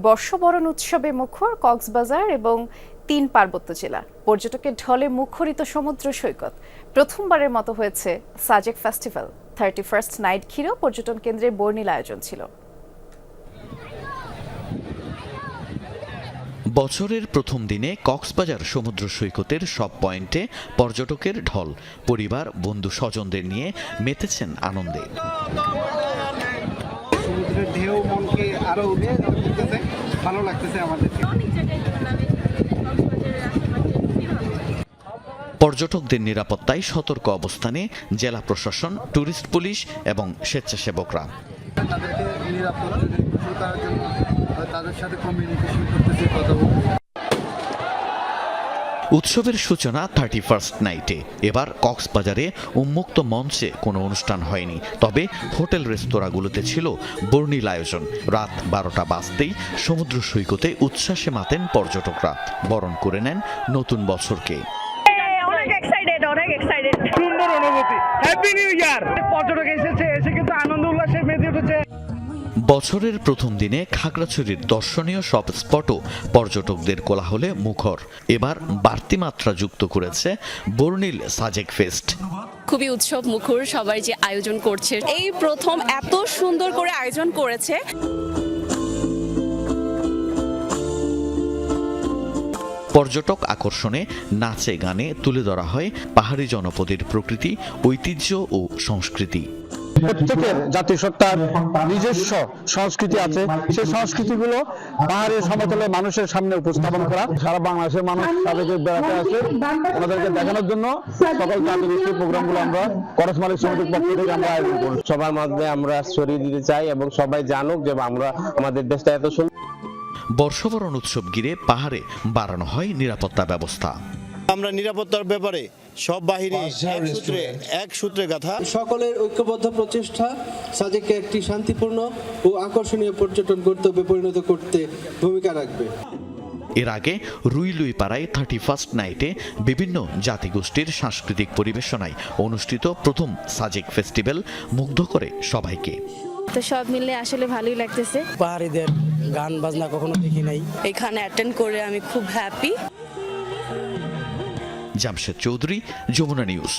বর্ষবরণ উৎসবে মুখর কক্সবাজার এবং ৩ পার্বত্য জেলা। পর্যটকের ঢলে মুখরিত সমুদ্র সৈকত। প্রথমবারের মতো হয়েছে সাজেক ফেস্টিভ্যাল। 31st নাইট ঘিরেও পর্যটন কেন্দ্রে বর্ণিল আয়োজন ছিল। বছরের প্রথম দিনে কক্সবাজার সমুদ্র সৈকতের সব পয়েন্টে পর্যটকের ঢল। পরিবার, বন্ধু স্বজনদের নিয়ে মেতেছেন আনন্দে। সমুদ্রের ঢেউ মনকে আরো ভালো লাগতেছে আমাদের। পর্যটকদের নিরাপত্তায় সতর্ক অবস্থানে জেলা প্রশাসন, ট্যুরিস্ট পুলিশ এবং স্বেচ্ছাসেবকরা। তাদেরকে নিরাপদ করার জন্য তাদের সাথে কমিউনিকেশন করতেছি, কথা বলতেছি। উৎসবের সূচনা 31st নাইটে। এবার কক্সবাজারে উন্মুক্ত মঞ্চে কোনো অনুষ্ঠান হয়নি, তবে হোটেল রেস্তোরাঁগুলোতে ছিল বর্ণিল আয়োজন। রাত 12টা বাজতেই সমুদ্র সৈকতে উচ্ছ্বাসে মাতেন পর্যটকরা, বরণ করে নেন নতুন বছরকে। অনেক এক্সাইটেড, সুন্দর অনুভূতি। Happy new year. পর্যটক এসে কিন্তু আনন্দ উল্লাসে মেতে উঠেছে। বছরের প্রথম দিনে খাগড়াছড়ির দর্শনীয় সব স্পটও পর্যটকদের কোলাহলে মুখর। এবার বাড়তি মাত্রা যুক্ত করেছে বর্ণিল সাজেক ফেস্ট। খুবই উৎসব মুখর, সবাই যে আয়োজন করছে, এই প্রথম এত সুন্দর করে আয়োজন করেছে। পর্যটক আকর্ষণে নাচে গানে তুলে ধরা হয় পাহাড়ি জনপদের প্রকৃতি, ঐতিহ্য ও সংস্কৃতি। প্রত্যেকের জাতিসত্তার নিজস্ব সংস্কৃতি আছে, সেই সংস্কৃতিগুলো পাহাড়ের সমতলে মানুষের সামনে উপস্থাপন করা। সারা বাংলাদেশের মানুষ তাদেরকে বেড়াতে আসে, ওনাদেরকে দেখানোর জন্য সকল জাতিগোষ্ঠীর প্রোগ্রামগুলো আমরা করস মালিক সমিতির পক্ষ থেকে আমরা আয়োজন করি। সবার মধ্যে আমরা ছড়িয়ে দিতে চাই এবং সবাই জানুক যে আমরা আমাদের দেশটা এত সুন্দর। বর্ষবরণ উৎসব ঘিরে পাহাড়ে বাড়ানো হয় নিরাপত্তা ব্যবস্থা। আমরা নিরাপত্তার ব্যাপারে সব বাহিনী এক সূত্রে গাথা। সকলের ঐক্যবদ্ধ প্রচেষ্টা সাজেককে একটি শান্তিপূর্ণ ও আকর্ষণীয় পর্যটন গন্তব্যে পরিণত করতে ভূমিকা রাখবে। এর আগে রুইলুইপাড়ায় 31st নাইটে বিভিন্ন জাতিগোষ্ঠীর সাংস্কৃতিক পরিবেশনায় অনুষ্ঠিত প্রথম সাজেক ফেস্টিভ্যাল মুগ্ধ করে সবাইকে। তো সব মিলে আসলে ভালোই লাগতেছে। পাহাড়িদের গান বাজনা কখনো দেখি নাই, এখানে অ্যাটেন্ড করে আমি খুব হ্যাপি। জামশেদ চৌধুরী, যমুনা নিউজ।